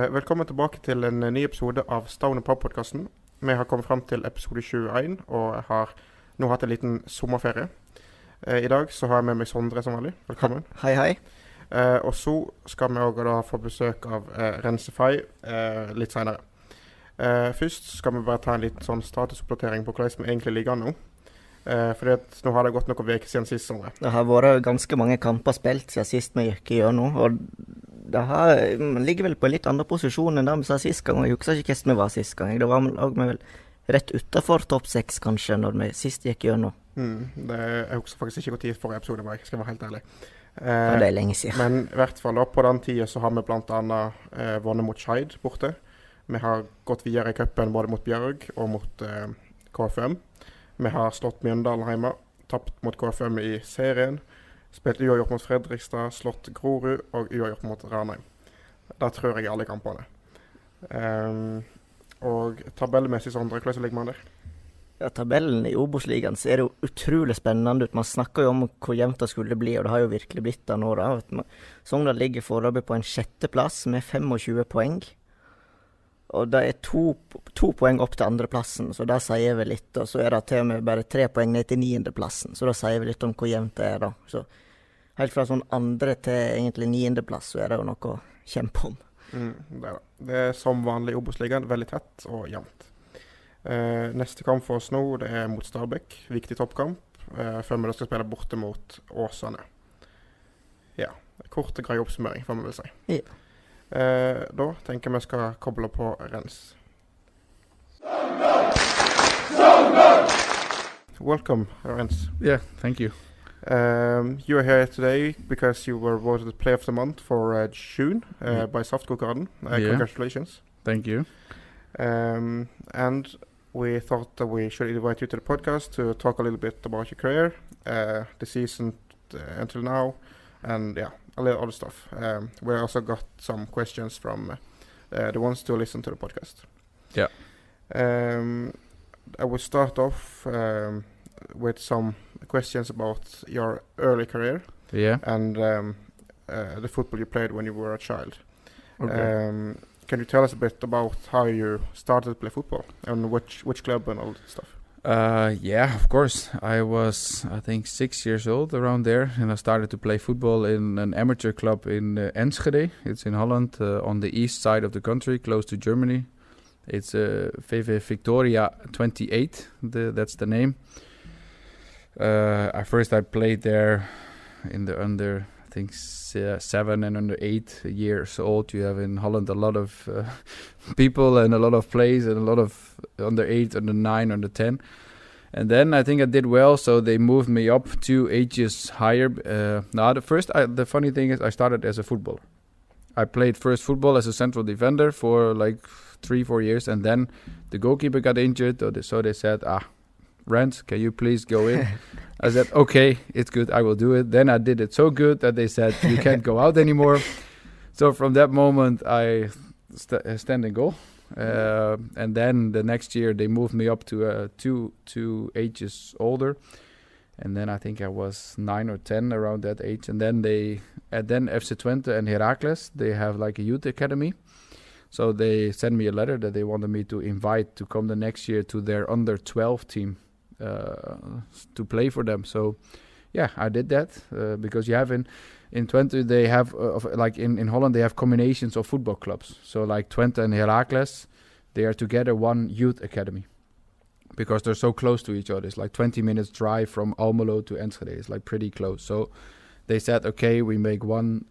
Velkommen tilbake til en ny episode av Stao podcasten. Vi har kommet frem til episode 21, og jeg har nå hatt en liten sommerferie. I dag så har jeg med meg Sondre som vanlig. Velkommen. Hei, hei. Og så skal vi også da få besøk av Renze Fij litt senere. Først skal vi bare ta en liten sånn statusoppdatering på hvordan vi egentlig ligger nå. Fordi at nå har det gått noen veker siden sist, Sondre. Det har vært ganske mange kamper spilt siden sist vi gikk igjennom, og det ligger vel på en litt andre posisjon enn det vi sa sist gang, og jeg husker ikke hvordan vi var sist gang. Det var vel rett utenfor topp 6 kanskje, når vi sist gikk igjennom. Jeg husker faktisk ikke hvor tid forrige episode var, jeg skal være helt ærlig. Det er lenge siden. Men i hvert fall på den tiden så har vi blant annet vunnet mot Skeid borte. Vi har gått videre i cupen både mot Bjørg og mot KFM. Vi har slått Mjøndalen hjemme, tapt mot KFM i serien, spilt uavgjort mot Fredrikstad, slått Grorud og uavgjort mot Ranheim. Da tror jeg alle kampene. Og tabellmessig Sondre, hvordan ligger man der? Ja, tabellen i Obos-ligaen ser jo utrolig spennende ut. Man snakker jo om hvor jevnt det skulle bli, og det har jo virkelig blitt det nå da. Sogndal ligger foreløpig på en 6. plass med 25 poeng. Og det er to poeng opp til andreplassen, så det sier vi litt. Og så er det til og med bare 3 poeng ned til 9. plassen, så da sier vi litt om hvor jevnt det er da. Så helt fra sånn andre til egentlig 9. plass, så er det jo noe å kjempe om. Det er som vanlig i Obos-ligaen, veldig tett og jevnt. Neste kamp for oss nå, det er mot Stabæk, viktig toppkamp, før vi da skal spille borte mot Åsane. Ja, kort og grei oppsummering, får vi vel si. Ja. Da tenker vi skal koble på Renze. Welcome, Renze. Yeah, thank you. You are here today because you were voted Player of the Month for June by Softcook-garden. Yeah. Congratulations. Thank you. And we thought that we should invite you to the podcast to talk a little bit about your career, the season until now, and yeah, a little other stuff. We also got some questions from the ones to listen to the podcast. Yeah. I will start off with some questions about your early career. Yeah. And the football you played when you were a child. Okay. Can you tell us a bit about how you started to play football and which club and all that stuff? Yeah, of course. I was, I think, 6 years old around there, and I started to play football in an amateur club in Enschede. It's in Holland, on the east side of the country, close to Germany. It's VV Victoria 28. That's the name. I played there in the under, I think, 7 and under 8 years old. You have in Holland a lot of people and a lot of plays and a lot of under 8, under 9, under 10. And then I think I did well, so they moved me up 2 ages higher. The funny thing is I started as a footballer. I played first football as a central defender for like 3-4 years, and then the goalkeeper got injured, so they said, Renze, can you please go in? I said, okay, it's good, I will do it. Then I did it so good that they said, you can't go out anymore. So from that moment, I stand in goal. And then the next year, they moved me up to 2 ages older. And then I think I was 9 or 10 around that age. And then FC Twente and Heracles, they have like a youth academy. So they sent me a letter that they wanted me to invite to come the next year to their under 12 team. To play for them. So yeah, I did that because you have in Twente they have like in Holland they have combinations of football clubs. So like Twente and Heracles, they are together one youth academy because they're so close to each other. It's like 20 minutes drive from Almelo to Enschede. It's like pretty close. So they said, okay, we make one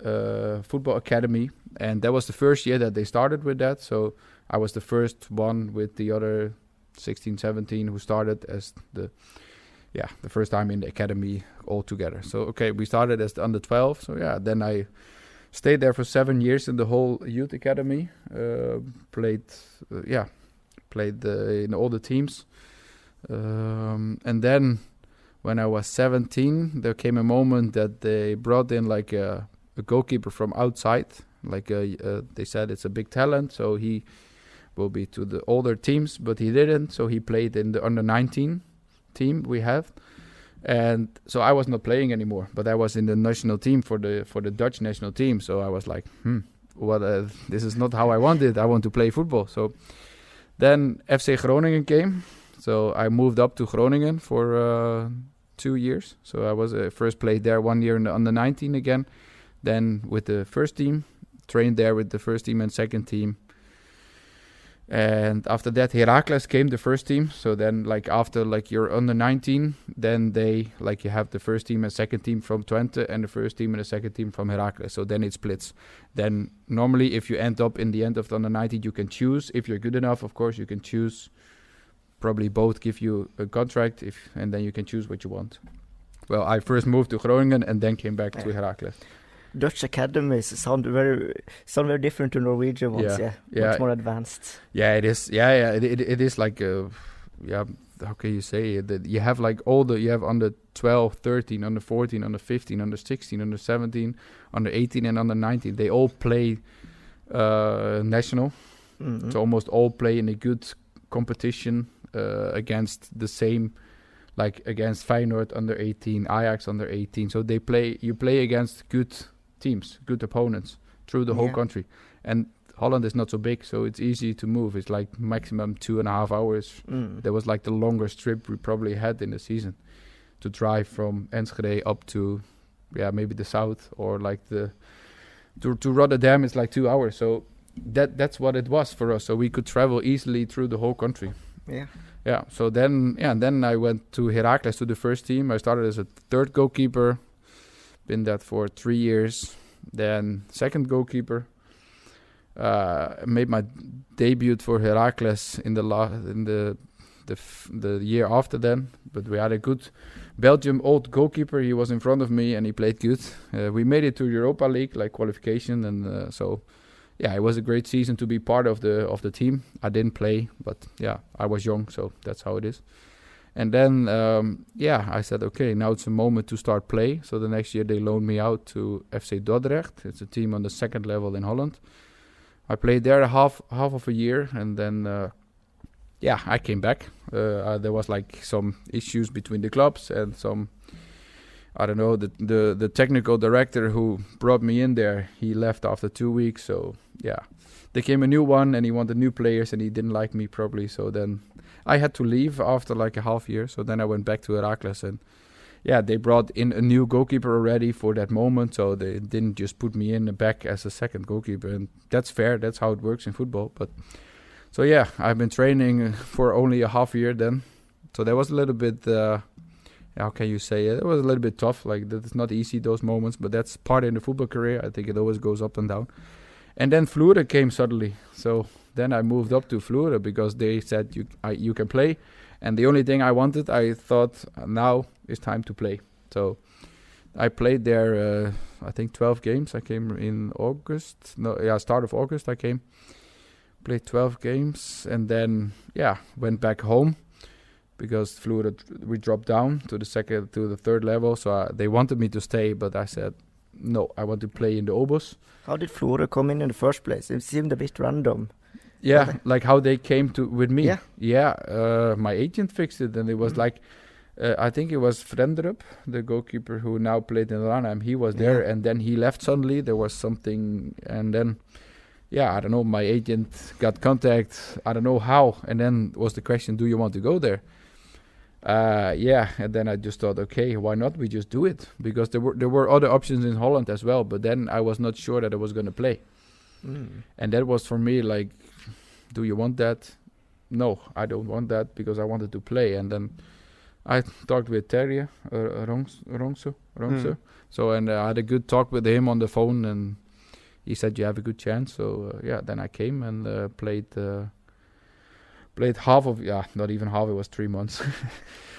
football academy, and that was the first year that they started with that. So I was the first one with the other 16, 17 who started as the first time in the academy all together. So okay, we started as the under 12. So yeah, then I stayed there for 7 years in the whole youth academy. Played in all the teams. And then when I was 17, there came a moment that they brought in like a goalkeeper from outside. Like they said it's a big talent, so he will be to the older teams, but he didn't, so he played in the under 19 team we have. And so I was not playing anymore, but I was in the national team for the Dutch national team. So I was like, this is not how I want it. I want to play football. So then FC Groningen came. So I moved up to Groningen for 2 years. So I was first played there 1 year in the under 19 again. Then with the first team, trained there with the first team and second team. And after that, Heracles came, the first team. So then, like after like you're under 19, then they like you have the first team and second team from Twente and the first team and the second team from Heracles. So then it splits. Then normally, if you end up in the end of the under 19, you can choose. If you're good enough, of course, you can choose. Probably both give you a contract, and then you can choose what you want. Well, I first moved to Groningen and then came back to Heracles. Dutch academies sound very different to Norwegian ones. Much more advanced. Yeah, it is. It is like how can you say it? That you have like you have under 12, 13, under 14, under 15, under 16, under 17, under 18, and under 19. They all play national. Mm-hmm. So almost all play in a good competition against the same. Like against Feyenoord under 18, Ajax under 18. So you play against good teams, good opponents through the whole country. And Holland is not so big, so it's easy to move. It's like maximum 2.5 hours. That was like the longest trip we probably had in the season, to drive from Enschede up to maybe the south, or like to Rotterdam is like 2 hours. So that's what it was for us. So we could travel easily through the whole country. Yeah, so then I went to Heracles, to the first team. I started as a third goalkeeper, been that for 3 years. Then second goalkeeper. Made my debut for Heracles in the year after then. But we had a good Belgium old goalkeeper. He was in front of me and he played good. We made it to Europa League, like qualification, and so. Yeah, it was a great season to be part of the team. I didn't play, but I was young, so that's how it is. And then, I said, okay, now it's a moment to start play. So the next year they loaned me out to FC Dordrecht. It's a team on the second level in Holland. I played there half of a year, and then, I came back. There was like some issues between the clubs and some. I don't know, the technical director who brought me in there, he left after 2 weeks. So, there came a new one and he wanted new players and he didn't like me probably. So then I had to leave after like a half year. So then I went back to Heracles and, they brought in a new goalkeeper already for that moment. So they didn't just put me in the back as a second goalkeeper. And that's fair. That's how it works in football. But so, I've been training for only a half year then. So that was a little bit... how can you say it? It was a little bit tough. Like, it's not easy, those moments, but that's part in the football career. I think it always goes up and down. And then Fleur came suddenly. So then I moved up to Fleur because they said you can play. And the only thing I thought now is time to play. So I played there, I think 12 games. I came in August. Start of August I came. Played 12 games and then, went back home. Because we dropped down to the third level, so they wanted me to stay, but I said no. I want to play in the Obos. How did Flora come in the first place? It seemed a bit random. Yeah, like how they came with me. My agent fixed it, and it was like I think it was Frenderup, the goalkeeper who now played in Ranheim. He was there, and then he left suddenly. There was something, and then. I don't know, my agent got contact, I don't know how, and then was the question, do you want to go there? And then I just thought, okay, why not? We just do it, because there were other options in Holland as well, but then I was not sure that I was going to play. And that was for me like, do you want that? No, I don't want that, because I wanted to play. And then I talked with Terje Ronse. So, and I had a good talk with him on the phone, and he said, you have a good chance. So, then I came and played half of, not even half, it was 3 months.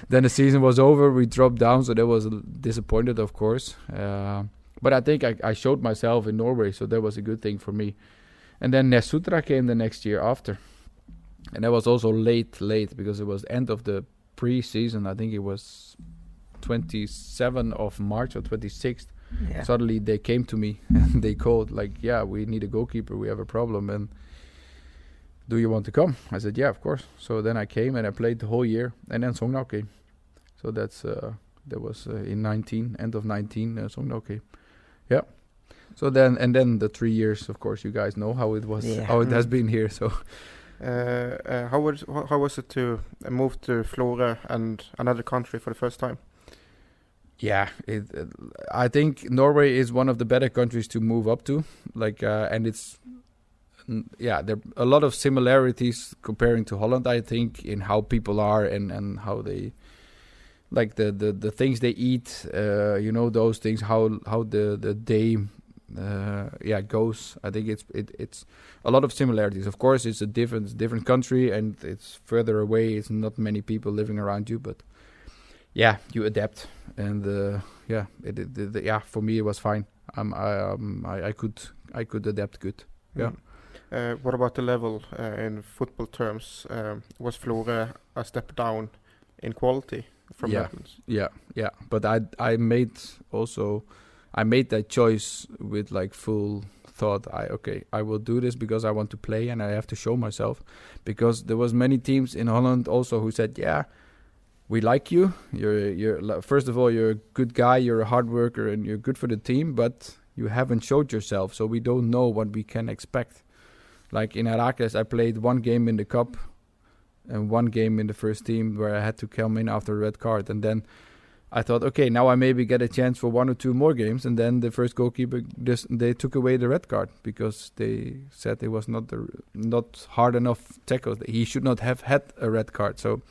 Then the season was over, we dropped down, so that was disappointed, of course. But I think I showed myself in Norway, so that was a good thing for me. And then Nesutra came the next year after. And that was also late, because it was end of the pre-season. I think it was 27th of March or 26th. Yeah. Suddenly they came to me and they called like, we need a goalkeeper, we have a problem, and do you want to come? I said, of course. So then I came and I played the whole year, and then Sogndal came. So that was in 19, end of 19, Sogndal came. Yeah. So then the 3 years, of course, you guys know how it was, how it has been here. So, how was it to move to Florø and another country for the first time? yeah, I think Norway is one of the better countries to move up to. Like, and it's there are a lot of similarities comparing to Holland. I think in how people are and how they. Like the things they eat, those things. How the day, goes. I think it's a lot of similarities. Of course, it's a different country and it's further away. It's not many people living around you, but you adapt. And for me it was fine. I could adapt good. Yeah. What about the level in football terms? Was Florø a step down in quality? From Netherlands. Yeah. But I made that choice with like full thought. I will do this because I want to play and I have to show myself. Because there was many teams in Holland also who said, we like you. You're first of all, you're a good guy. You're a hard worker and you're good for the team. But you haven't showed yourself, so we don't know what we can expect. Like in Heracles, I played one game in the cup. And one game in the first team where I had to come in after a red card. And then I thought, okay, now I maybe get a chance for 1 or 2 more games. And then the first goalkeeper, they took away the red card because they said it was not hard enough tackles. He should not have had a red card. So,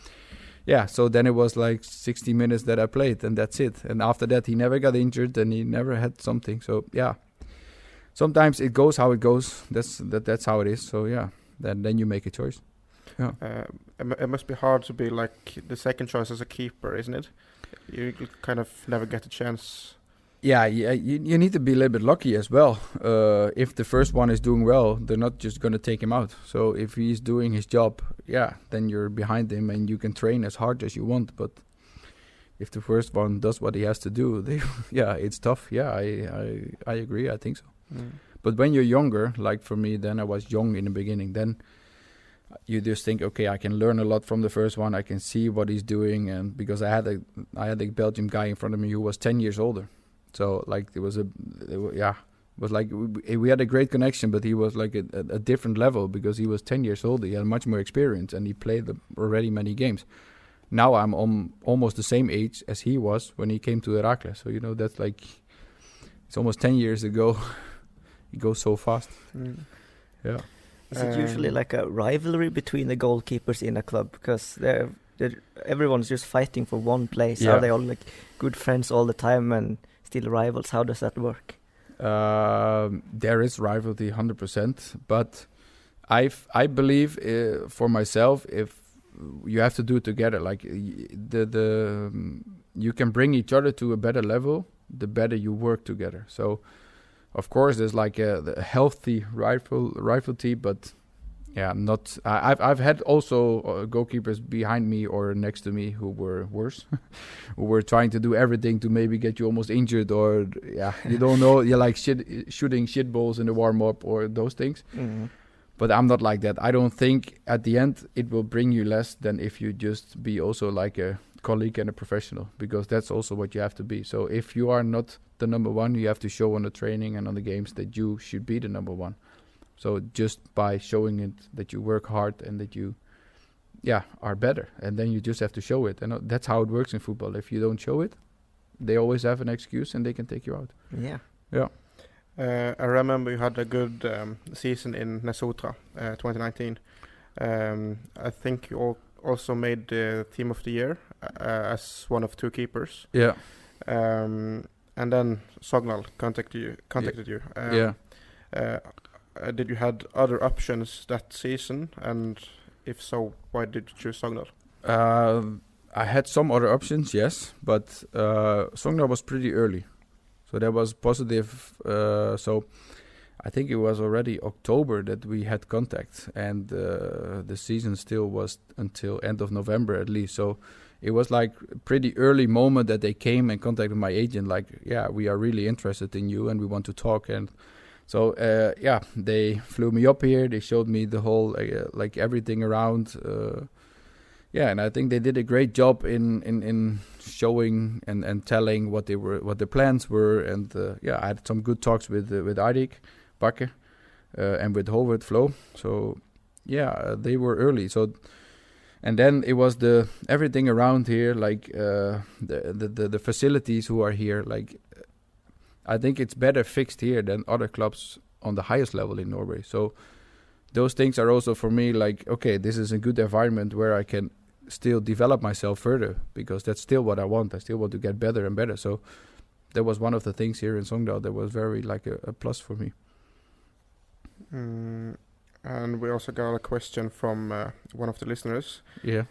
so then it was like 60 minutes that I played and that's it. And after that, he never got injured and he never had something. So, sometimes it goes how it goes. That's how it is. So, then you make a choice. Yeah. It must be hard to be like the second choice as a keeper, isn't it? You kind of never get a chance. Yeah. You need to be a little bit lucky as well. If the first one is doing well, they're not just going to take him out. So if he's doing his job, then you're behind him and you can train as hard as you want. But if the first one does what he has to do, it's tough. Yeah, I agree. I think so. Mm. But when you're younger, like for me, then I was young in the beginning, then you just think, okay, I can learn a lot from the first one. I can see what he's doing, and because I had a Belgian guy in front of me who was 10 years older, so like it was like we had a great connection, but he was like a different level because he was 10 years older. He had much more experience and he played already many games. Now I'm almost the same age as he was when he came to Heracles. So that's like it's almost 10 years ago. It goes so fast. Mm. Yeah. Is it usually like a rivalry between the goalkeepers in a club? Because everyone's just fighting for one place. Yeah. Are they all like good friends all the time and still rivals? How does that work? There is rivalry 100%, but I believe for myself, if you have to do it together, like you can bring each other to a better level, the better you work together. So of course, there's like a healthy rivalry, but not. I've had also goalkeepers behind me or next to me who were worse, who were trying to do everything to maybe get you almost injured, or you don't know. You're like shooting shit balls in the warm up or those things. Mm-hmm. But I'm not like that. I don't think at the end it will bring you less than if you just be also like a colleague and a professional, because that's also what you have to be. So if you are not the number one, you have to show on the training and on the games that you should be the number one. So just by showing it that you work hard and that you are better, and then you just have to show it. And that's how it works in football. If you don't show it, they always have an excuse and they can take you out. Yeah. I remember you had a good season in Nesotra 2019. I think you also made the team of the year as one of 2 keepers. Yeah. And then Sogndal contacted you. Did you had other options that season? And if so, why did you choose Sogndal? I had some other options, yes, but Sogndal was pretty early. So that was positive. So I think it was already October that we had contact, and the season still was until end of November at least. So it was like a pretty early moment that they came and contacted my agent, like, we are really interested in you and we want to talk. And so, they flew me up here. They showed me the whole, like everything around. and I think they did a great job in showing and telling what the plans were, and I had some good talks with Eirik Bakke and with Håvard Flo. So they were early. So and then it was the everything around here, like the facilities who are here. Like I think it's better fixed here than other clubs on the highest level in Norway. So those things are also for me like, okay, this is a good environment where I can still develop myself further, because that's still what I want. I still want to get better and better. So that was one of the things here in Sogndal that was very like a plus for me. And we also got a question from one of the listeners. Yeah.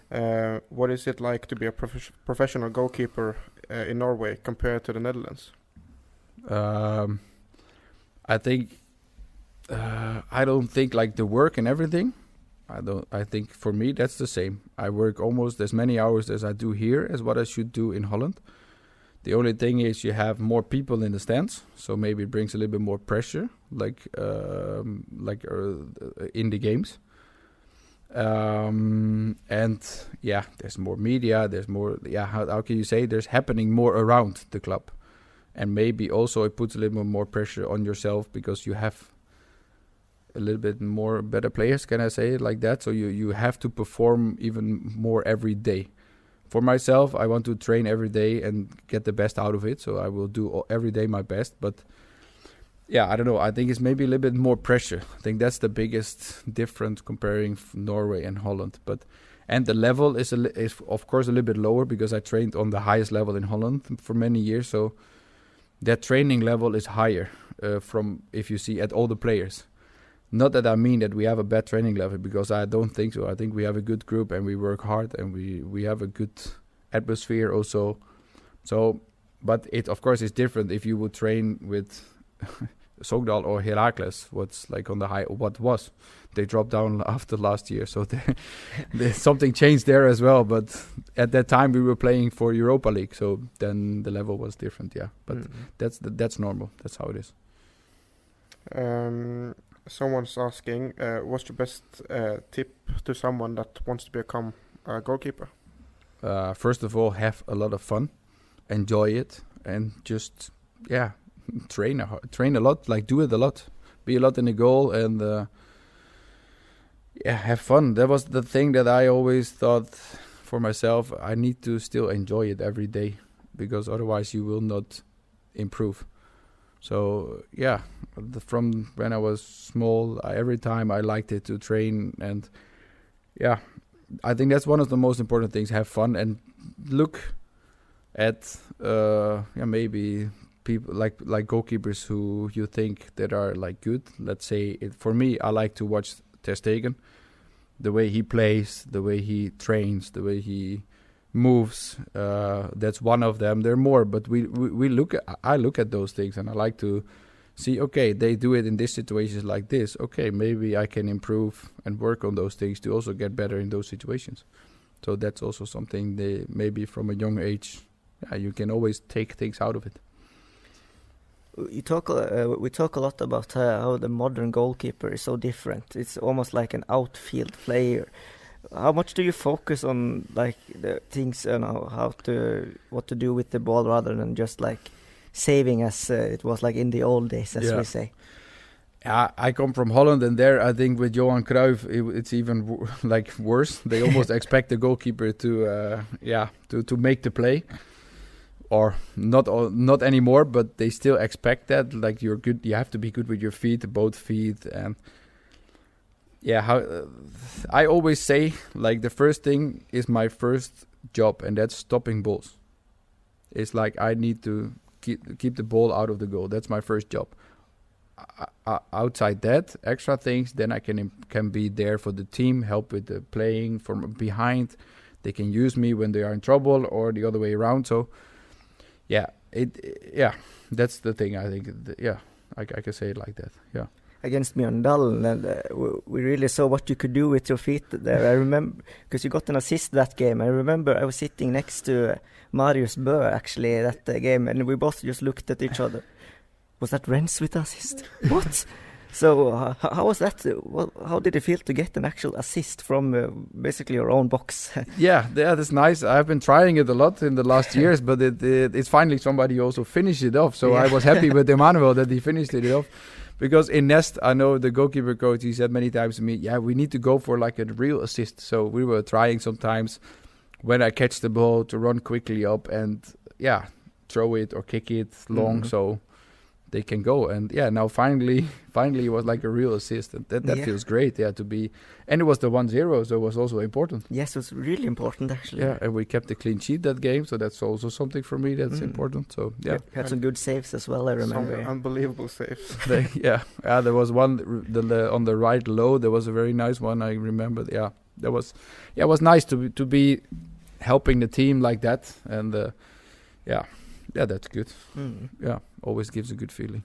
What is it like to be a professional goalkeeper in Norway compared to the Netherlands? I think I don't think like the work and everything. I think for me that's the same. I work almost as many hours as I do here as what I should do in Holland. The only thing is you have more people in the stands, so maybe it brings a little bit more pressure, like in the games. And there's more media. There's more. How can you say? There's happening more around the club, and maybe also it puts a little bit more pressure on yourself because you have a little bit more better players. Can I say it like that? So you have to perform even more every day. For myself, I want to train every day and get the best out of it. So I will do every day my best. But I don't know. I think it's maybe a little bit more pressure. I think that's the biggest difference comparing Norway and Holland. And the level is of course a little bit lower because I trained on the highest level in Holland for many years. So that training level is higher from if you see at all the players. Not that I mean that we have a bad training level, because I don't think so. I think we have a good group and we work hard and we have a good atmosphere also. So, but it of course is different if you would train with Sogndal or Heracles. What's like on the high? What was? They dropped down after last year, so something changed there as well. But at that time we were playing for Europa League, so then the level was different. Yeah, but that's normal. That's how it is. Someone's asking, what's your best tip to someone that wants to become a goalkeeper? First of all, have a lot of fun, enjoy it, and just train a lot. Like do it a lot, be a lot in the goal, and have fun. That was the thing that I always thought for myself. I need to still enjoy it every day, because otherwise you will not improve. So from when I was small, every time I liked it to train, and I think that's one of the most important things. Have fun and look at maybe people like goalkeepers who you think that are like good. Let's say for me, I like to watch Ter Stegen, the way he plays, the way he trains, the way he moves. That's one of them. There are more, but I look at those things and I like to see, okay, they do it in this situations like this. Okay, maybe I can improve and work on those things to also get better in those situations. So that's also something they maybe from a young age, you can always take things out of it. We talk a lot about how the modern goalkeeper is so different. It's almost like an outfield player. How much do you focus on like the things, what to do with the ball rather than just like saving as it was like in the old days, as we say? I come from Holland, and there I think with Johan Cruyff it's even like worse. They almost expect the goalkeeper to make the play, or not anymore, but they still expect that. Like you're good, you have to be good with your feet, both feet, and I always say, like, the first thing is my first job, and that's stopping balls. It's like I need to keep the ball out of the goal. That's my first job. Outside that, extra things, then I can be there for the team, help with the playing from behind. They can use me when they are in trouble, or the other way around. So, that's the thing. I think, I can say it like that. Yeah. Against Mjøndalen, and we really saw what you could do with your feet there. I remember, because you got an assist that game. I remember I was sitting next to Marius Bø actually that game, and we both just looked at each other. Was that Renze with assist? What? So how was that? How did it feel to get an actual assist from basically your own box? Yeah, that's nice. I've been trying it a lot in the last years, but it's finally somebody also finished it off. So I was happy with Emmanuel that he finished it off. Because in Nest, I know the goalkeeper coach, he said many times to me, yeah, we need to go for like a real assist. So we were trying sometimes when I catch the ball to run quickly up and, throw it or kick it long so they can go. And, now finally it was like a real assist. And that feels great, to be. And it was the 1-0, so it was also important. Yes, it was really important, actually. Yeah, and we kept the clean sheet that game, so that's also something for me that's important. So, You had some good saves as well, I remember. Some unbelievable saves. There was one on the right low. There was a very nice one, I remember. Yeah, that was it was nice to be helping the team like that. And, that's good. Yeah, always gives a good feeling.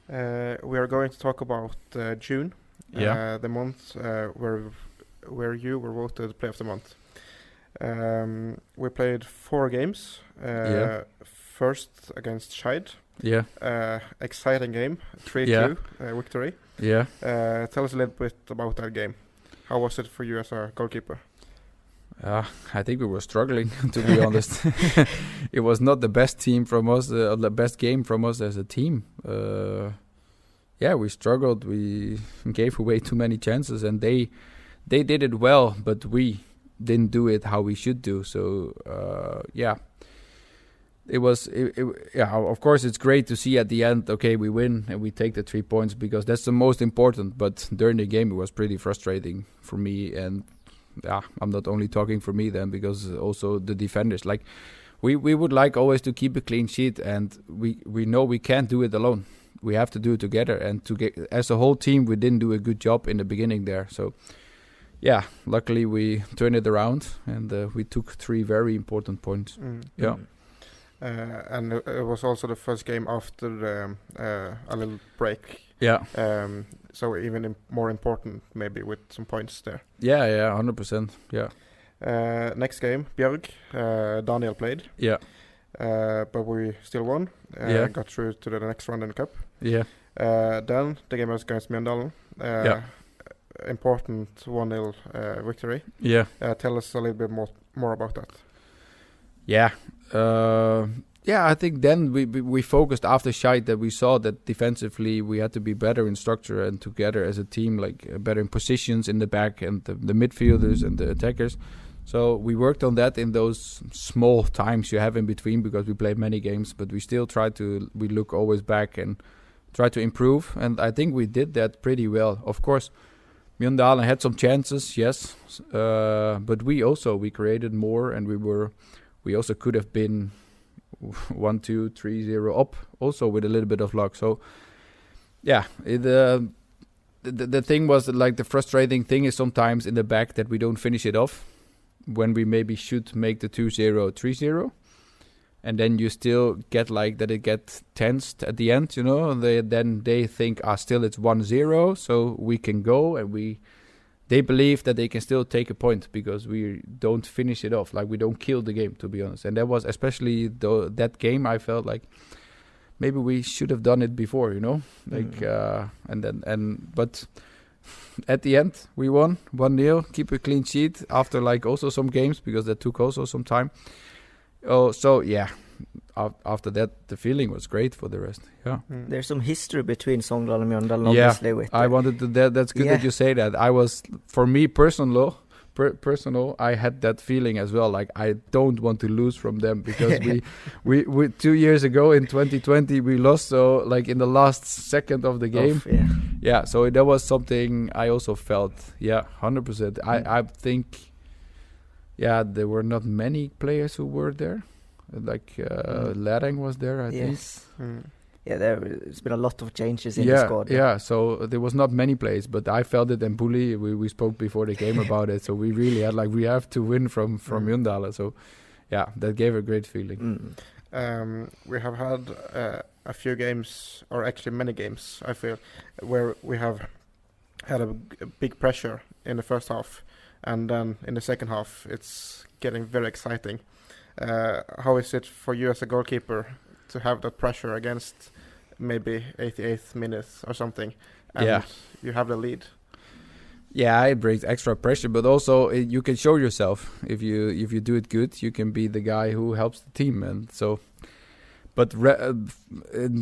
We are going to talk about June, the month where you were voted Player of the Month. We played 4 games. First against Scheid. Yeah. Exciting game, 3-2 victory. Yeah. Tell us a little bit about that game. How was it for you as a goalkeeper? I think we were struggling, to be honest. It was not the best team from us, the best game from us as a team. We struggled. We gave away too many chances, and they did it well, but we didn't do it how we should do. So, it was. Of course, it's great to see at the end. Okay, we win and we take the 3 points because that's the most important. But during the game, it was pretty frustrating for me and. I'm not only talking for me then, because also the defenders, like we would like always to keep a clean sheet, and we know we can't do it alone. We have to do it together, and as a whole team, we didn't do a good job in the beginning there. So, luckily we turned it around, and we took 3 very important points. And it was also the first game after a little break. Yeah. So even more important, maybe with some points there. 100%. Yeah. Next game, Björg. Daniel played. Yeah. But we still won. Got through to the next round in the cup. Yeah. Then the game was against Mjøndalen. Important 1-0 victory. Yeah. Tell us a little bit more about that. Yeah. I think then we focused after Scheid that we saw that defensively we had to be better in structure and together as a team, like better in positions in the back and the midfielders and the attackers. So we worked on that in those small times you have in between, because we played many games, but we still we look always back and try to improve. And I think we did that pretty well. Of course, Mjøndalen had some chances, yes, but we created more, and we also could have been 1-2, 3-0 up, also with a little bit of luck. So, the thing was that, like, the frustrating thing is sometimes in the back that we don't finish it off when we maybe should make the 2-0, 3-0. And then you still get like that it gets tensed at the end, and they think, still it's 1-0, so we can go, and they believe that they can still take a point because we don't finish it off, like we don't kill the game, to be honest. And that was especially that game. I felt like maybe we should have done it before, but at the end we won 1-0, keep a clean sheet after like also some games, because that took also some time. After that, the feeling was great for the rest. Yeah. There's some history between Sogndal and Mjøndalen, obviously. I wanted to. That's good that you say that. For me, personal, I had that feeling as well. Like, I don't want to lose from them, because we 2 years ago in 2020 we lost. So like in the last second of the game. So that was something I also felt. 100%. I think. There were not many players who were there. Like Lereng was there, I think. There's been a lot of changes in the squad. So there was not many players, but I felt it. And Bully, we spoke before the game about it. So we really had we have to win from Mjøndalen. So that gave a great feeling. We have had a few games, or actually many games, I feel, where we have had a big pressure in the first half. And then in the second half, it's getting very exciting. How is it for you as a goalkeeper to have that pressure against maybe 88th minutes or something, and you have the lead. Yeah, it brings extra pressure, but also you can show yourself if you do it good. You can be the guy who helps the team, and so. But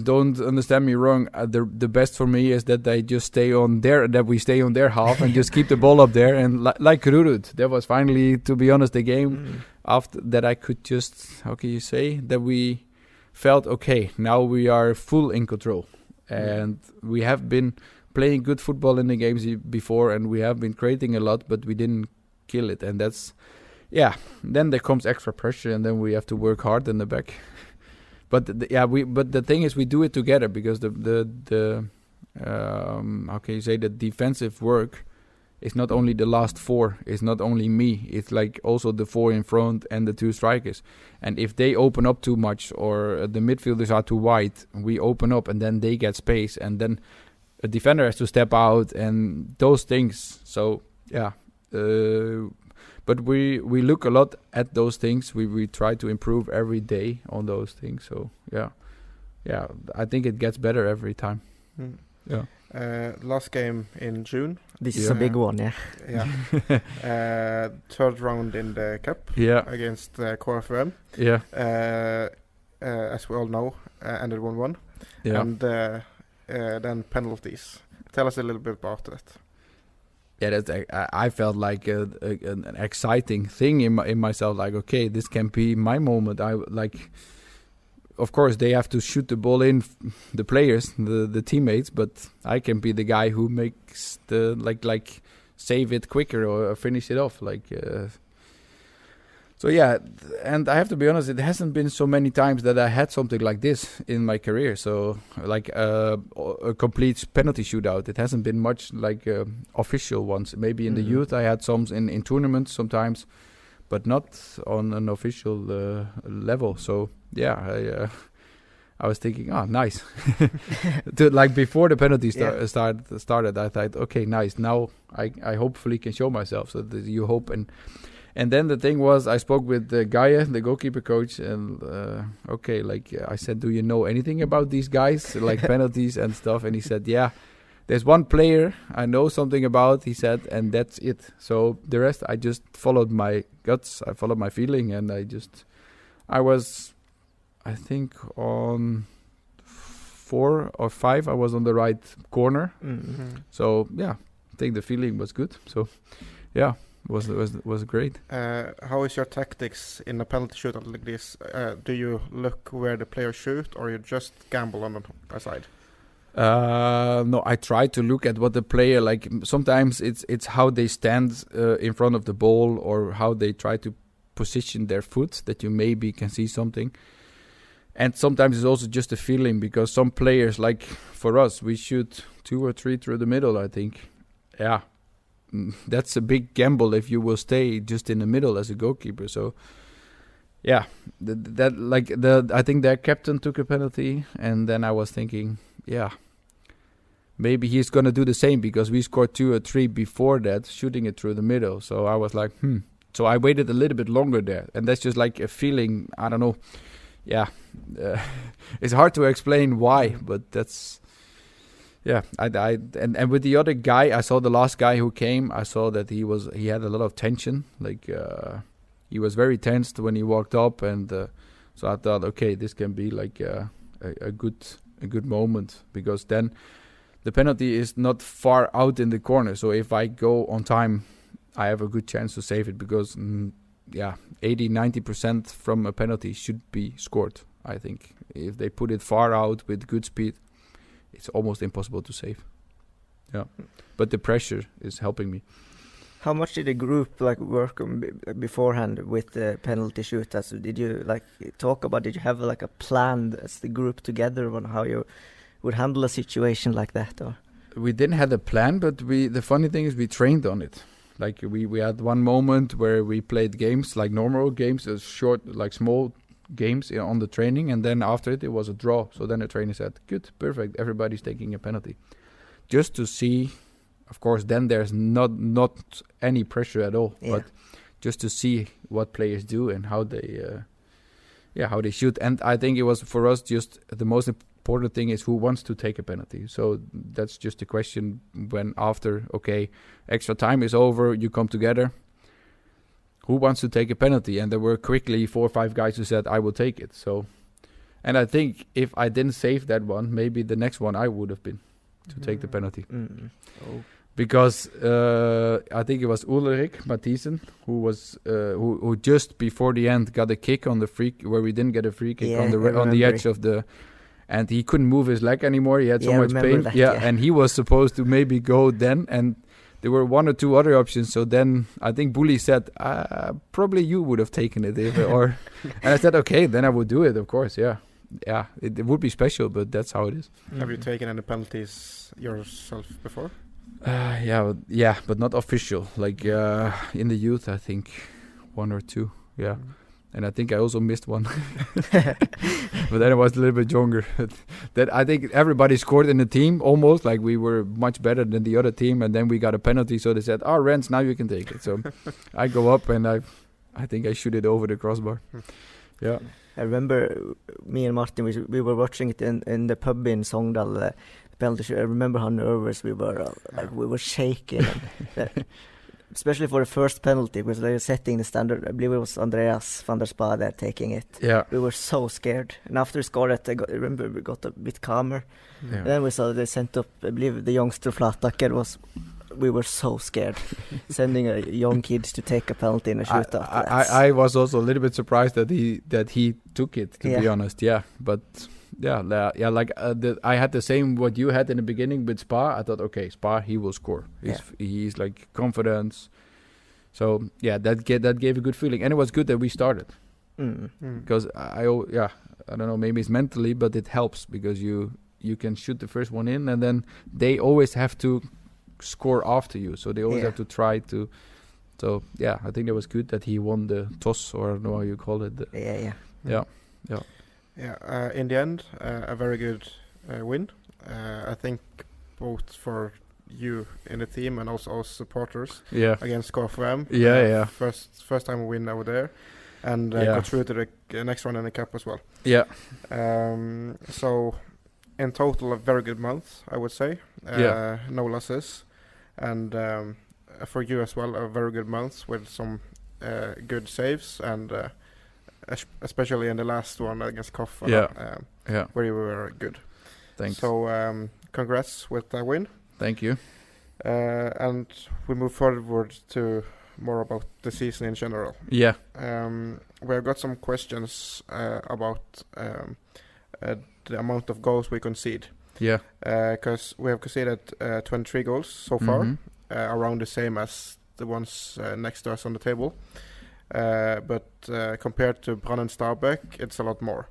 don't understand me wrong. The best for me is that they just we stay on their half and just keep the ball up there. And like Rurud, that was finally, to be honest, the game after that I could just, how can you say, that we felt okay. Now we are full in control, and we have been playing good football in the games before, and we have been creating a lot, but we didn't kill it, and that's then there comes extra pressure, and then we have to work hard in the back. But the thing is, we do it together, because the how can you say, the defensive work is not only the last four, it's not only me, it's like also the four in front and the two strikers. And if they open up too much, or the midfielders are too wide, we open up and then they get space, and then a defender has to step out and those things. So but we look a lot at those things. We try to improve every day on those things. So I think it gets better every time. Last game in June. This is a big one, Third round in the cup against KFUM. As we all know, ended 1-1. And then penalties. Tell us a little bit about that. Yeah, I felt like an exciting thing in myself. Like, okay, this can be my moment. Of course, they have to shoot the ball in, the players, the teammates, but I can be the guy who makes the like save it quicker or finish it off. So yeah, and I have to be honest, it hasn't been so many times that I had something like this in my career. So like a complete penalty shootout. It hasn't been much like official ones. Maybe in the youth I had some in tournaments sometimes, but not on an official level. So yeah, I was thinking, nice. Like before the penalty started, I thought, okay, nice. Now I hopefully can show myself. So that you hope. And then the thing was, I spoke with Gaia, the goalkeeper coach, and I said, do you know anything about these guys, like penalties and stuff? And he said, yeah, there's one player I know something about, he said, and that's it. So the rest, I just followed my guts, I followed my feeling, and I was, I think on 4 or 5, I was on the right corner. So yeah, I think the feeling was good. So yeah. Was great. How is your tactics in a penalty shootout like this? Do you look where the players shoot, or you just gamble on a side? No, I try to look at what the player, like sometimes it's how they stand in front of the ball, or how they try to position their foot, that you maybe can see something. And sometimes it's also just a feeling, because some players, like for us, we shoot 2 or 3 through the middle, I think. Yeah. That's a big gamble if you will stay just in the middle as a goalkeeper. So yeah, I think their captain took a penalty, and then I was thinking, yeah, maybe he's gonna do the same, because we scored 2 or 3 before that, shooting it through the middle. So I was like, So I waited a little bit longer there, and that's just like a feeling. I don't know. Yeah, it's hard to explain why, but that's. Yeah, and with the other guy, I saw the last guy who came. I saw that he had a lot of tension. Like he was very tensed when he walked up, and so I thought, okay, this can be like a good moment, because then the penalty is not far out in the corner. So if I go on time, I have a good chance to save it, because 80-90% from a penalty should be scored. I think if they put it far out with good speed, it's almost impossible to save. Yeah, but the pressure is helping me. How much did the group work on beforehand with the penalty shootouts? Did you talk about? Did you have a plan as the group together on how you would handle a situation like that? Or we didn't have a plan, but the funny thing is we trained on it. Like we had one moment where we played games like normal games, short small games on the training, and then after it was a draw. So then the trainer said, good, perfect, everybody's taking a penalty, just to see. Of course, then there's not any pressure at all, but just to see what players do and how they shoot. And I think it was for us just the most important thing is who wants to take a penalty. So that's just a question when after, okay, extra time is over, you come together. Who wants to take a penalty? And there were quickly 4 or 5 guys who said, I will take it. So, and I think if I didn't save that one, maybe the next one I would have been to take the penalty. Oh. Because I think it was Ulrik Mathisen who was who just before the end got a kick on the free where we didn't get a free kick on the edge of the, and he couldn't move his leg anymore. He had so much pain. That, And he was supposed to maybe go then, and there were 1 or 2 other options. So then I think Bully said, probably you would have taken it, or and I said, okay, then I would do it, of course. Yeah, it would be special, but that's how it is. Have you taken any penalties yourself before? But not official. Like in the youth, I think 1 or 2. Yeah, and I think I also missed one. But then I was a little bit younger. That I think everybody scored in the team almost. Like we were much better than the other team, and then we got a penalty. So they said, "Oh, Renze, now you can take it." So I go up and I think I shoot it over the crossbar. Yeah. I remember me and Martin, we were watching it in the pub in Sogndal. Penalty shoot. I remember how nervous we were. Like we were shaking, especially for the first penalty because they were setting the standard. I believe it was Andreas van der Spa there taking it. Yeah, we were so scared. And after we scored it, I remember we got a bit calmer. Yeah. And then we saw they sent up. I believe the youngster Flataker was. We were so scared, sending a young kid to take a penalty in a shootout. I was also a little bit surprised that he took it. To be honest, but. Like I had the same what you had in the beginning with Spa. I thought, okay, Spa, he will score. He's like confidence. So that gave a good feeling, and it was good that we started because I don't know, maybe it's mentally, but it helps because you can shoot the first one in, and then they always have to score after you, so they always have to try to. So I think it was good that he won the toss, or I don't know how you call it. In the end, a very good win. I think both for you in the team and also us supporters against KFM. First time we win over there, and got through to the next one in the cup as well. So in total, a very good month, I would say. No losses, and for you as well, a very good month with some good saves and. Especially in the last one against Koff, where you were good. Thanks. So congrats with the win. Thank you. And we move forward to more about the season in general. Yeah. We have got some questions about the amount of goals we concede. Yeah. Because we have conceded 23 goals so far, around the same as the ones next to us on the table. But compared to Brann and Stabæk, it's a lot more.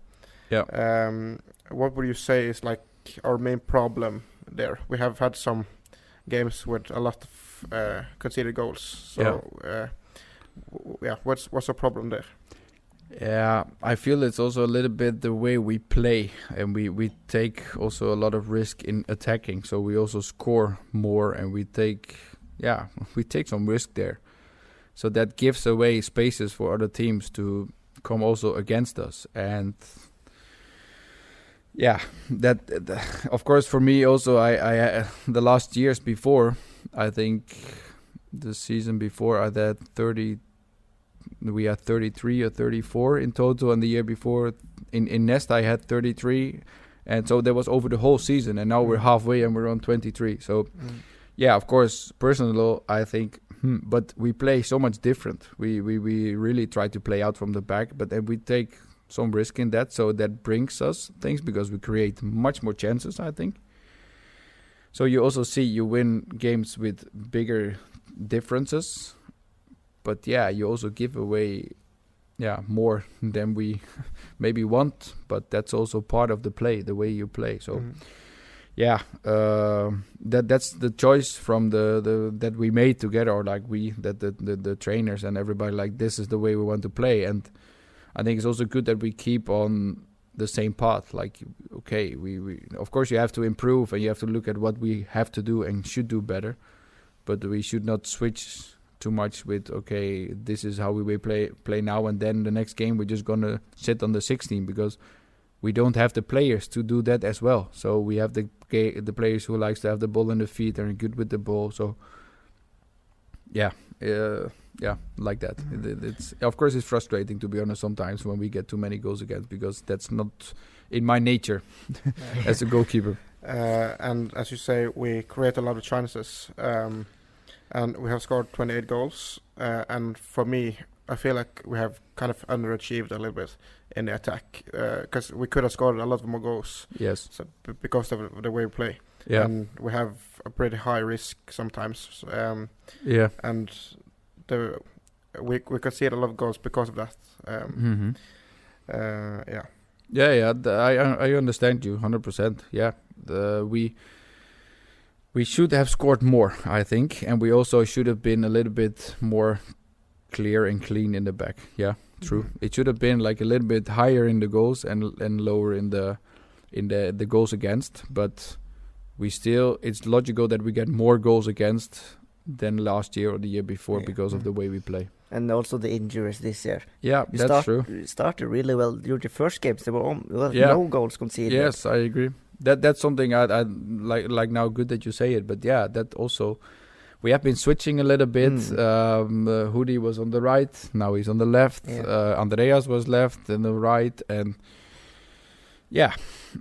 What would you say is like our main problem there? We have had some games with a lot of conceded goals. So what's the problem there? Yeah, I feel it's also a little bit the way we play, and we take also a lot of risk in attacking. So we also score more, and we take some risk there. So that gives away spaces for other teams to come also against us. And that of course for me also, I the last years before, I think the season before we had 33 or 34 in total, and the year before in Nest I had 33, and so that was over the whole season, and now we're halfway and we're on 23. So of course, personally, I think, but we play so much different. We really try to play out from the back, but then we take some risk in that, so that brings us things because we create much more chances, I think. So you also see you win games with bigger differences, but you also give away more than we maybe want, but that's also part of the play, the way you play. So that's the choice from the that we made together, or like the trainers and everybody, like this is the way we want to play. And I think it's also good that we keep on the same path. Like, okay, we of course you have to improve and you have to look at what we have to do and should do better, but we should not switch too much with, okay, this is how we play now, and then the next game we're just gonna sit on the 16, because we don't have the players to do that as well. So we have the players who likes to have the ball in the feet and are good with the ball. So yeah, like that. It's of course it's frustrating, to be honest, sometimes when we get too many goals against, because that's not in my nature as a goalkeeper. And as you say, we create a lot of chances, and we have scored 28 goals. And for me, I feel like we have kind of underachieved a little bit in the attack, because we could have scored a lot more goals. Yes. So because of the way we play. Yeah. And we have a pretty high risk sometimes. Yeah. And we concede a lot of goals because of that. Yeah. Yeah. I understand you 100%. Yeah. We should have scored more, I think, and we also should have been a little bit more clear and clean in the back. Yeah, true. It should have been like a little bit higher in the goals and lower in the goals against. But we still, it's logical that we get more goals against than last year or the year before because of the way we play. And also the injuries this year. Yeah, that's true. You started really well during the first games. There were no goals conceded. Yes, I agree. That's something I like now. Good that you say it, but yeah, that also we have been switching a little bit. Hoodie was on the right, now he's on the left. Andreas was left and the right, and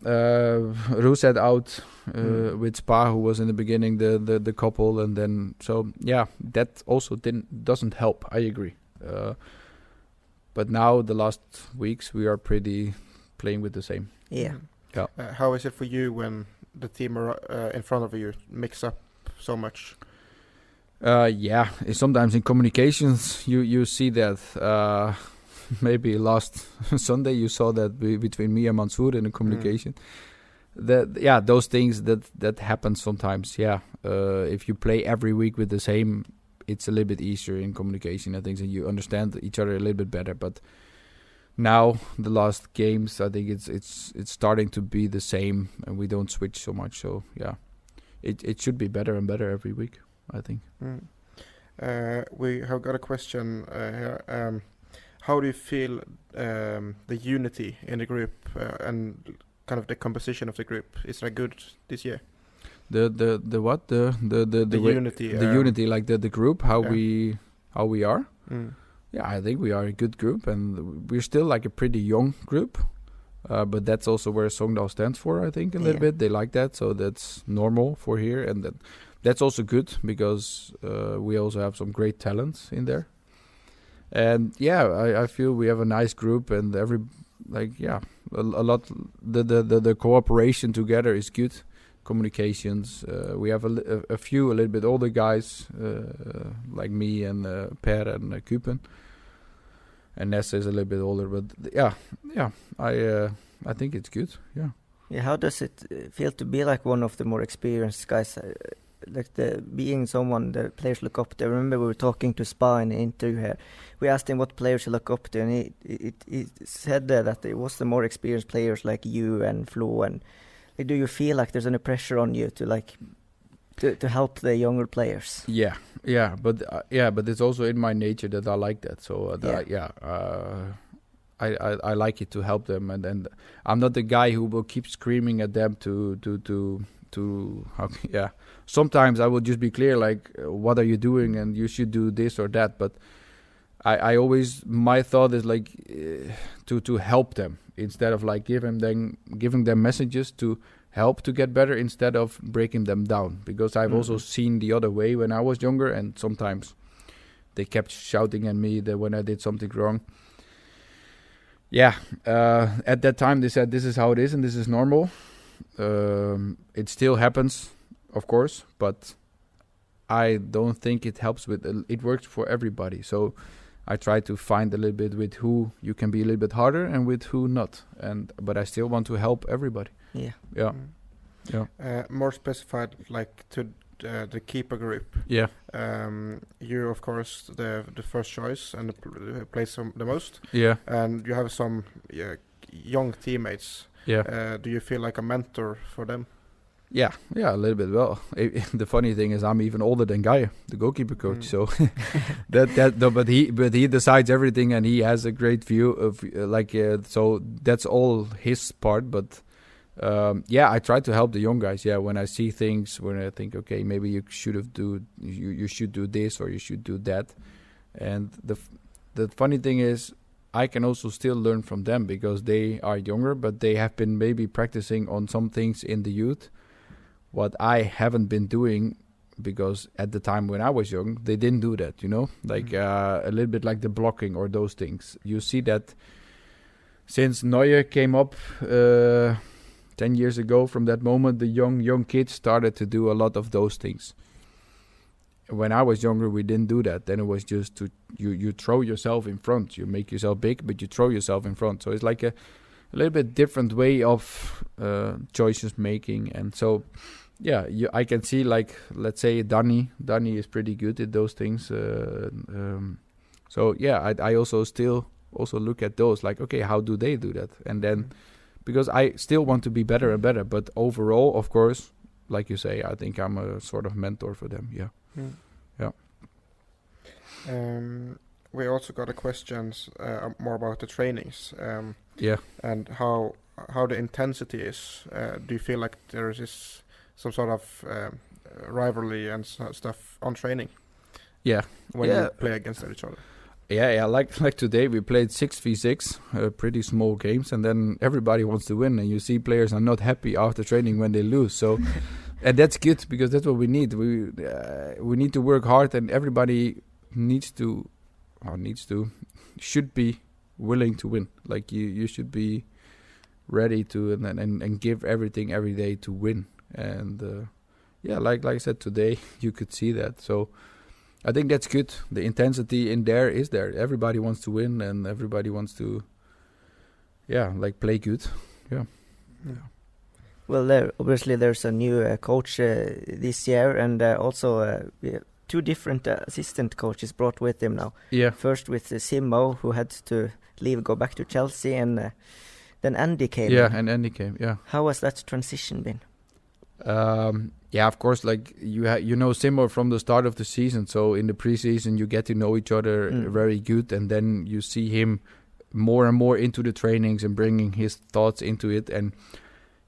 Rousset out with Spa, who was in the beginning the couple, and then that also doesn't help. I agree, but now the last weeks we are pretty playing with the same. Yeah. How is it for you when the team in front of you mix up so much? Sometimes in communications you see that. Maybe last Sunday you saw that between me and Mansour in the communication. Those things that happen sometimes. If you play every week with the same, it's a little bit easier in communication, I think, and you understand each other a little bit better. But now the last games, I think it's starting to be the same, and we don't switch so much. So it should be better and better every week, I think. We have got a question here. How do you feel the unity in the group and kind of the composition of the group? Is that good this year? The what? The unity. The unity, like the group, how we are. Yeah, I think we are a good group, and we're still like a pretty young group. But that's also where Sogndal stands for, I think, a little bit. They like that, so that's normal for here, and that's also good because we also have some great talents in there. And I feel we have a nice group, and a lot. The cooperation together is good. Communications. We have a few a little bit older guys, like me and Per and Kupen. And Ness is a little bit older, but I think it's good. Yeah. Yeah. How does it feel to be like one of the more experienced guys? Like being someone the players look up to. I remember we were talking to Spa in an interview here. We asked him what players he look up to, and he said that it was the more experienced players like you and Flo. And do you feel like there's any pressure on you to help the younger players? But it's also in my nature that I like that. So I like it to help them, and I'm not the guy who will keep screaming at them to sometimes I will just be clear, like, what are you doing, and you should do this or that. But I always, my thought is like to help them instead of like giving them messages to help to get better instead of breaking them down. Because I've also seen the other way when I was younger, and sometimes they kept shouting at me that when I did something wrong. At that time they said this is how it is and this is normal. It still happens, of course, but I don't think it helps with it works for everybody. So I try to find a little bit with who you can be a little bit harder and with who not. But I still want to help everybody. More specified, like to the keeper group. You're of course the first choice and plays the most. And you have some young teammates. Do you feel like a mentor for them? Yeah, a little bit. Well, the funny thing is, I'm even older than Guy, the goalkeeper coach. So but he decides everything, and he has a great view of so that's all his part. But I try to help the young guys. Yeah, when I see things, when I think, okay, maybe you should do this or you should do that. And the funny thing is, I can also still learn from them because they are younger, but they have been maybe practicing on some things in the youth what I haven't been doing, because at the time when I was young, they didn't do that, like a little bit like the blocking or those things. You see that since Neuer came up 10 years ago, from that moment, the young kids started to do a lot of those things. When I was younger, we didn't do that. Then it was just you throw yourself in front. You make yourself big, but you throw yourself in front. So it's like a little bit different way of choices making. And so, I can see, like, let's say Denne is pretty good at those things. I also look at those, like, okay, how do they do that? And then, because I still want to be better and better, but overall, of course, like you say, I think I'm a sort of mentor for them. Yeah. We also got a questions more about the trainings. And how the intensity is. Do you feel like there is some sort of rivalry and stuff on training? Yeah. When you play against each other. Yeah. Like today, we played 6v6, pretty small games, and then everybody wants to win, and you see players are not happy after training when they lose. So, and that's good because that's what we need. We need to work hard, and everybody should be willing to win. Like you should be ready to and give everything every day to win. And like I said today, you could see that. So I think that's good. The intensity in there is there. Everybody wants to win, and everybody wants to play good. Yeah. Well, obviously there's a new coach this year, and also we have 2 different assistant coaches brought with him now. Yeah. First with Simo, who had to leave, go back to Chelsea, and then Andy came. Yeah, and Andy came. Yeah. How has that transition been? Of course, like you know Simo from the start of the season. So in the preseason, you get to know each other very good, and then you see him more and more into the trainings and bringing his thoughts into it. And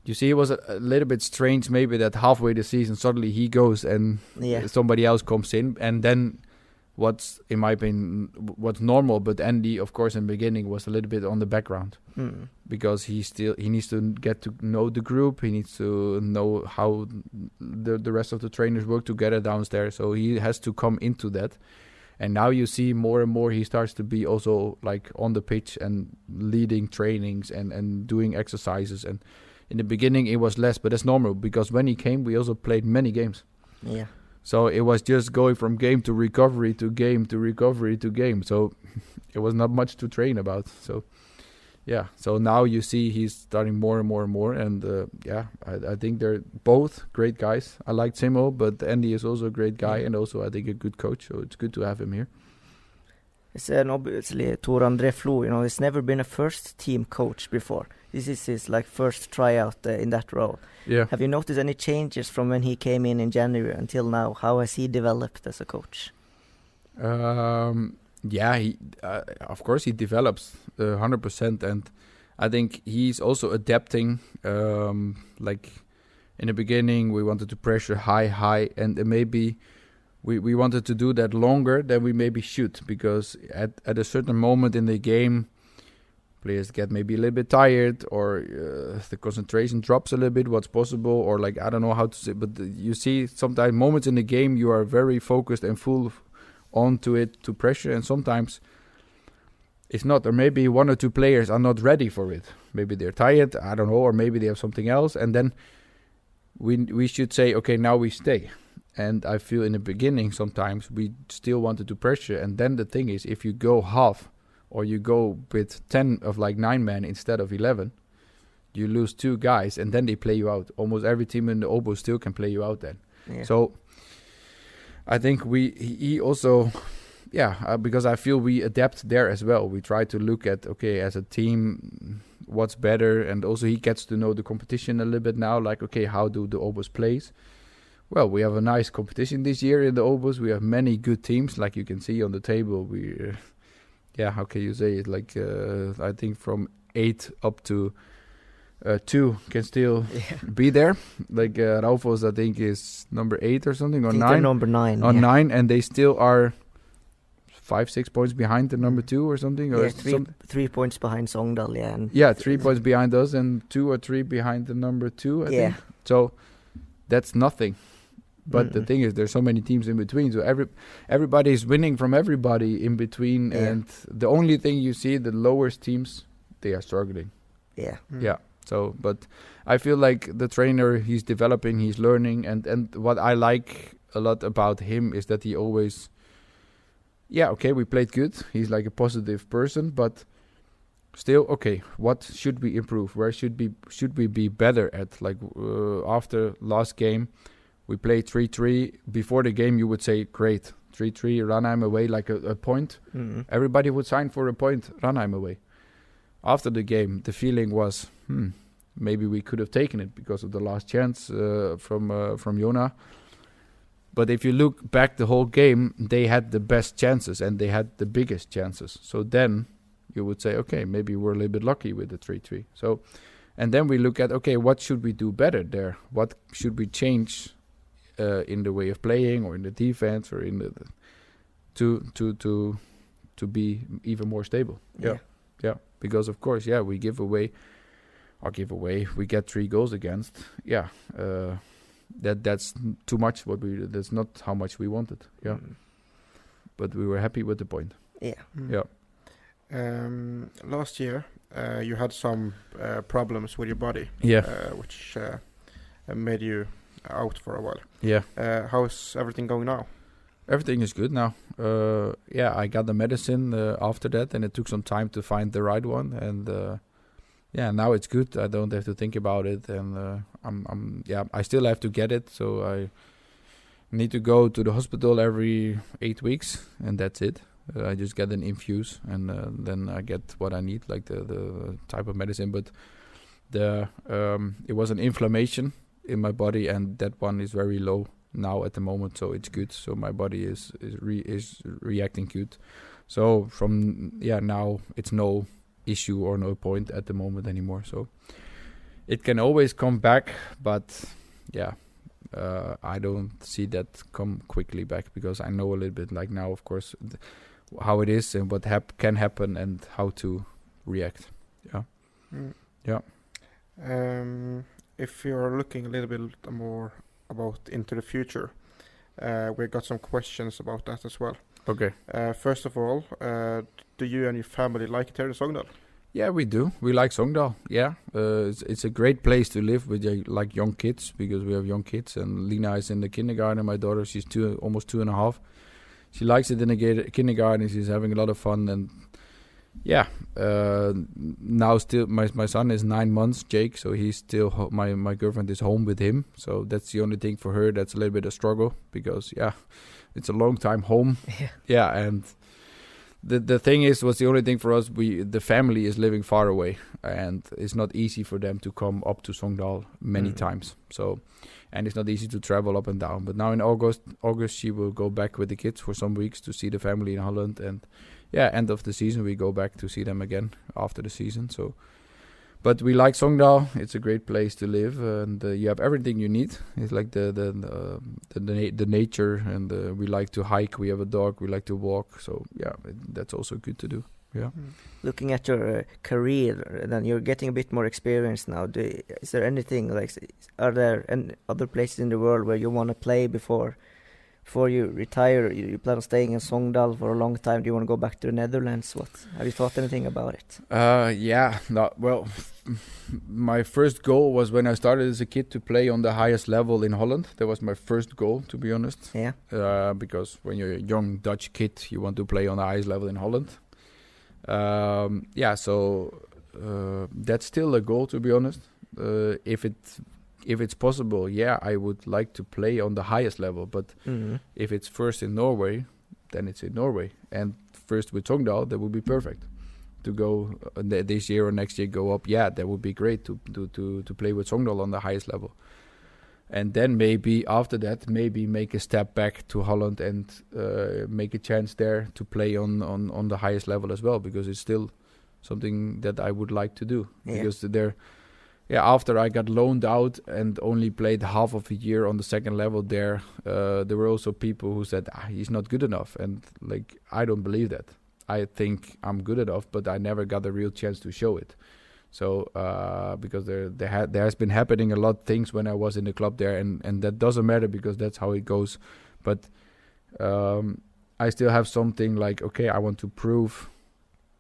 you see, it was a little bit strange maybe that halfway the season suddenly he goes and somebody else comes in, and then what's, in my opinion, what's normal. But Andy, of course, in the beginning was a little bit on the background because he needs to get to know the group. He needs to know how the rest of the trainers work together downstairs. So he has to come into that. And now you see more and more he starts to be also like on the pitch and leading trainings and doing exercises. And in the beginning it was less, but that's normal because when he came, we also played many games. Yeah. So it was just going from game to recovery to game to recovery to game. So it was not much to train about. So so now you see he's starting more and more and more. And I think they're both great guys. I like Simo, but Andy is also a great guy and also I think a good coach. So it's good to have him here. It's obviously Tor André Flo, he's never been a first team coach before. This is his first tryout in that role. Yeah. Have you noticed any changes from when he came in January until now? How has he developed as a coach? He of course he develops 100%, and I think he's also adapting. Like in the beginning, we wanted to pressure high, and maybe we wanted to do that longer than we maybe should, because at a certain moment in the game, players get maybe a little bit tired, or the concentration drops a little bit, what's possible, or like, I don't know how to say, but you see sometimes moments in the game you are very focused and full onto it to pressure, and sometimes it's not, or maybe 1 or 2 players are not ready for it. Maybe they're tired, I don't know, or maybe they have something else, and then we should say, okay, now we stay. And I feel in the beginning sometimes we still wanted to pressure, and then the thing is, if you go half, or you go with 10 of 9 men instead of 11, you lose 2 guys, and then they play you out. Almost every team in the Obo still can play you out then. Yeah. So I think he also, because I feel we adapt there as well. We try to look at, okay, as a team, what's better, and also he gets to know the competition a little bit now. Like, okay, how do the Obos plays? Well, we have a nice competition this year in the Obos. We have many good teams, like you can see on the table. We, how can you say it? Like, I think from 8 up to 2 can still be there. Like Raufoss, I think, is number 8 or something, or 9. Number 9. On 9, and they still are 5-6 points behind the number 2 or something. Or 3 points behind Sogndal, and 3 points behind us, and 2 or 3 behind the number 2, I think. So that's nothing. But the thing is, there's so many teams in between. So everybody is winning from everybody in between. Yeah. And the only thing you see, the lowest teams, they are struggling. Yeah. Yeah. So, but I feel like the trainer, he's developing, he's learning. And what I like a lot about him is that he always, we played good. He's like a positive person. But still, okay, what should we improve? Where should we be better at? Like after last game, we played 3-3. Before the game, you would say, great, 3-3, Ranheim away, like a point. Mm-hmm. Everybody would sign for a point, Ranheim away. After the game, the feeling was, maybe we could have taken it because of the last chance from Jona. But if you look back the whole game, they had the best chances and they had the biggest chances. So then you would say, okay, maybe we're a little bit lucky with the 3-3. So, and then we look at, okay, what should we do better there? What should we change in the way of playing, or in the defense, or in the to be even more stable? Yeah. Because of course, we we get 3 goals against. That's too much. That's not how much we wanted. But we were happy with the point. Last year, you had some problems with your body. Which made you out for a while. How's everything going now? Everything is good now. I got the medicine after that, and it took some time to find the right one. And now it's good. I don't have to think about it, and I still have to get it. So I need to go to the hospital every 8 weeks, and that's it. I just get an infuse, and then I get what I need, like the type of medicine. But it was an inflammation in my body, and that one is very low now at the moment, so it's good. So my body is reacting good. So from now it's no issue or no point at the moment anymore. So it can always come back, but I don't see that come quickly back, because I know a little bit, like now, of course, how it is and what can happen and how to react. If you're looking a little bit more into the future, we got some questions about that as well. Okay. First of all, do you and your family like it here in Sogndal? Yeah, we do. We like Sogndal. Yeah, it's a great place to live with like young kids, because we have young kids. And Lina is in the kindergarten. My daughter, she's almost 2.5. She likes it in the kindergarten. She's having a lot of fun. And now still my son is 9 months, Jake. So he's still my girlfriend is home with him. So that's the only thing for her that's a little bit of struggle, because it's a long time home. And the thing is, what's the only thing for us? The family is living far away, and it's not easy for them to come up to Sogndal many times. So, and it's not easy to travel up and down. But now in August she will go back with the kids for some weeks to see the family in Holland, and end of the season we go back to see them again after the season. So, but we like Sogndal. It's a great place to live, and you have everything you need. It's like the nature, and we like to hike. We have a dog. We like to walk. So that's also good to do. Yeah. Looking at your career, then you're getting a bit more experience now. Is there anything are there any other places in the world where you want to play before you retire? You plan on staying in Sogndal for a long time. Do you want to go back to the Netherlands? Have you thought anything about it? My first goal was when I started as a kid to play on the highest level in Holland. That was my first goal, to be honest. Because when you're a young Dutch kid, you want to play on the highest level in Holland. So that's still a goal, to be honest. If it's possible, I would like to play on the highest level. But if it's first in Norway, then it's in Norway. And first with Sogndal, that would be perfect. to go this year or next year go up, that would be great to play with Sogndal on the highest level. And then maybe after that, make a step back to Holland and make a chance there to play on the highest level as well, because it's still something that I would like to do. Because after I got loaned out and only played half of a year on the second level there were also people who said, he's not good enough. And like, I don't believe that. I think I'm good enough, but I never got a real chance to show it. So because there has been happening a lot of things when I was in the club there, and that doesn't matter because that's how it goes. But I still have something like, okay, I want to prove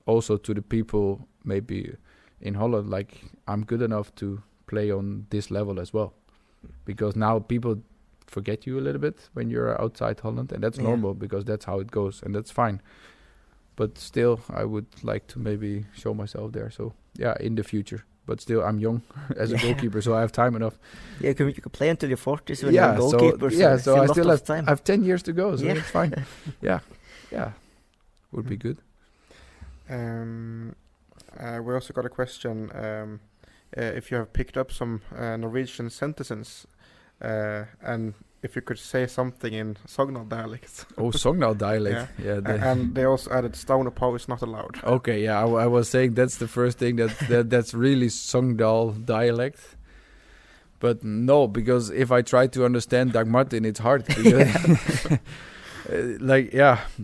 also to the people maybe in Holland, like I'm good enough to play on this level as well. Because now people forget you a little bit when you're outside Holland, and that's normal because that's how it goes, and that's fine. But still, I would like to maybe show myself there. So, in the future. But still, I'm young as a goalkeeper, so I have time enough. Yeah, you can play until you're 40 when you're a goalkeeper. So I still have 10 years to go, so it's fine. Would be good. We also got a question if you have picked up some Norwegian sentences and if you could say something in Sogndal dialect. Oh, Sogndal dialect. And they also added Stao is not allowed. Okay, I was saying that's the first thing that's really Sogndal dialect. But no, because if I try to understand Dag Martin, it's hard.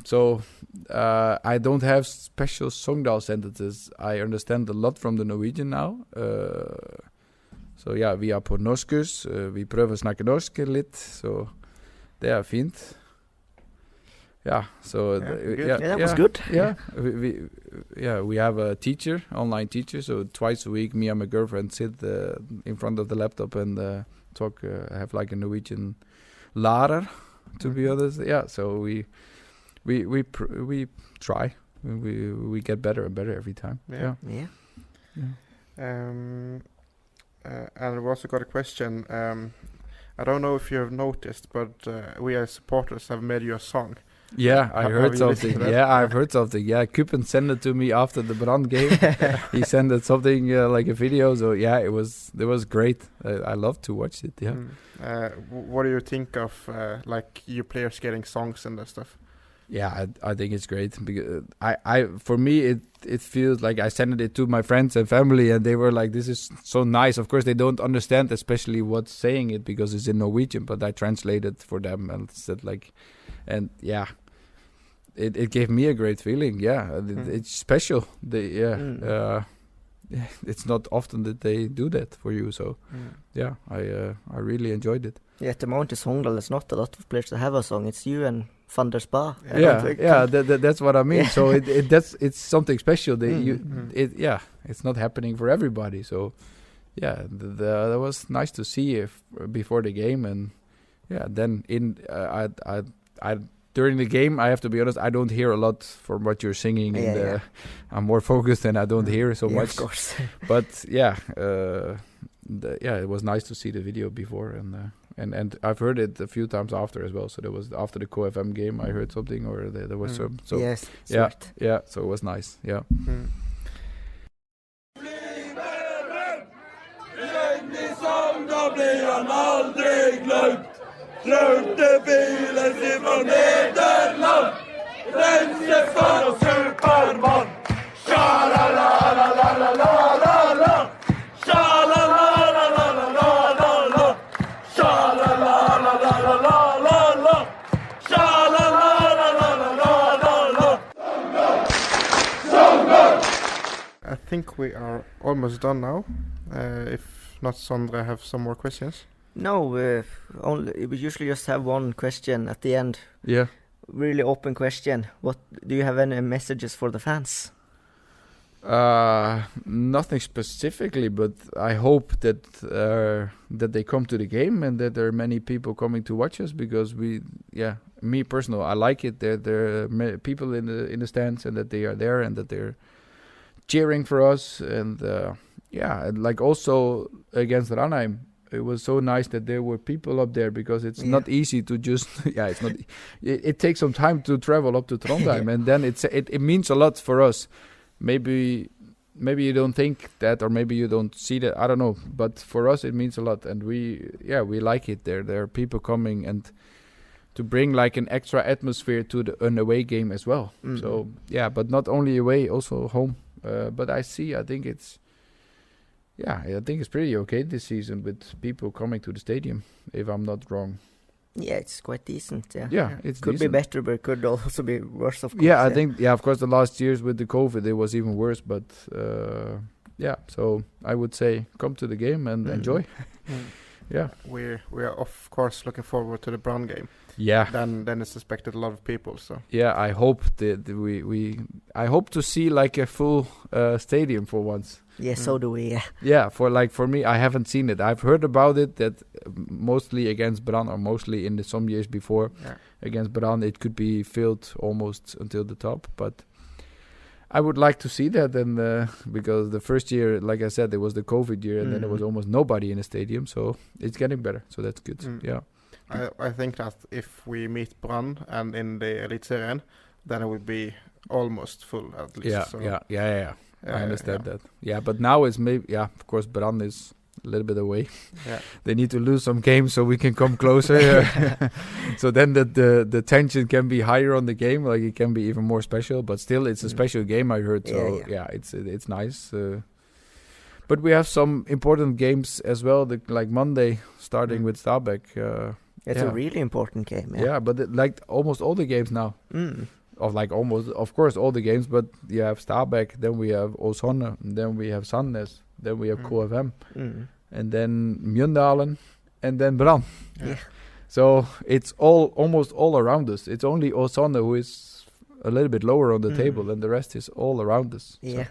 So I don't have special Sogndal sentences. I understand a lot from the Norwegian now. Vi er på norskus. Vi prøver å snakke norsk litt, så det er fint. That was good. We have a teacher, online teacher, so twice a week me and my girlfriend sit in front of the laptop and talk, have like a Norwegian lærer, to be honest. So we try. We get better and better every time. And we also got a question. I don't know if you have noticed, but we as supporters have made you a song. Yeah, I heard something. I've heard something. Yeah, Kupen sent it to me after the Brand game. He sent it something like a video. So it was great. I love to watch it. Yeah. What do you think of like you players getting songs and that stuff? Yeah, I think it's great because for me it feels like I sent it to my friends and family and they were like, this is so nice. Of course they don't understand especially what's saying it because it's in Norwegian, but I translated for them and said like, and it gave me a great feeling. It's special. It's not often that they do that for you, so I really enjoyed it. At the moment in Sogndal there's not a lot of players that have a song. It's you and Van der Spa. That's what I mean. So it's something special. It's not happening for everybody. So that was nice to see before the game, and then I during the game I have to be honest, I don't hear a lot from what you're singing. I'm more focused and I don't hear so much. Of course. But it was nice to see the video before and I've heard it a few times after as well. So there was after the Co-FM game, I heard something, or there was some. So yes, so it was nice. Yeah. Rørte bilen sin fra Nederland. Renze Fij og Supermann. Sha-la-la-la-la-la-la-la. Sha-la-la-la-la-la-la-la. Sha-la-la-la-la-la-la-la. Sha-la-la-la-la-la-la-la. I think we are almost done now. If not, Sondre have some more questions. No, we usually just have one question at the end. Yeah. Really open question. What do you have any messages for the fans? Nothing specifically, but I hope that they come to the game and that there are many people coming to watch us because me personally, I like it. There are people in the stands and that they are there and that they're cheering for us and like also against Ranheim. It was so nice that there were people up there because it's not easy to just it's not. It takes some time to travel up to Trondheim and then it means a lot for us maybe you don't think that, or maybe you don't see that. I don't know, but for us it means a lot, and we like it. There are people coming and to bring like an extra atmosphere to an away game as well. So but not only away, also home. But I think it's pretty okay this season with people coming to the stadium, if I'm not wrong. Yeah, it's quite decent. Yeah, it's could decent. be better, but could also be worse, of course. Yeah, I think of course the last years with the COVID it was even worse, but so I would say come to the game and enjoy. Yeah, we're of course looking forward to the Brann game. Yeah, then it's expected a lot of people. So I hope that I hope to see like a full stadium for once. Yeah, so do we. Yeah. Yeah, for me, I haven't seen it. I've heard about it that mostly against Brann, or mostly in some years before against Brann, it could be filled almost until the top. But I would like to see that, and because the first year, like I said, it was the COVID year, and then there was almost nobody in the stadium. So it's getting better. So that's good. Yeah. I think that if we meet Brann and in the Eliteserien, then it would be almost full at least. Yeah. I understand that. Yeah, but now it's maybe of course Brann is a little bit away. Yeah. They need to lose some games so we can come closer. So then the tension can be higher on the game, like it can be even more special, but still it's a special game, I heard. So it's nice. But we have some important games as well, like Monday starting with Stabæk. It's a really important game. Yeah, but like almost all the games now. Of course, all the games, but you have Stabæk, then we have Åsane, then we have Sandnes, then we have KFM, and then Mjøndalen, and then Brann. Yeah. So it's almost all around us. It's only Åsane who is a little bit lower on the table, and the rest is all around us. Yeah.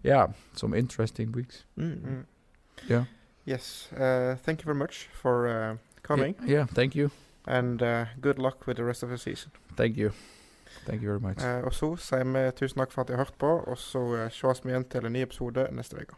So, some interesting weeks. Yeah. Yes. Thank you very much for coming. Yeah, thank you. And good luck with the rest of the season. Thank you. Thank you very much. Og så sier vi tusen takk for at dere har hørt på, og så ses vi igjen til en ny episode neste uke.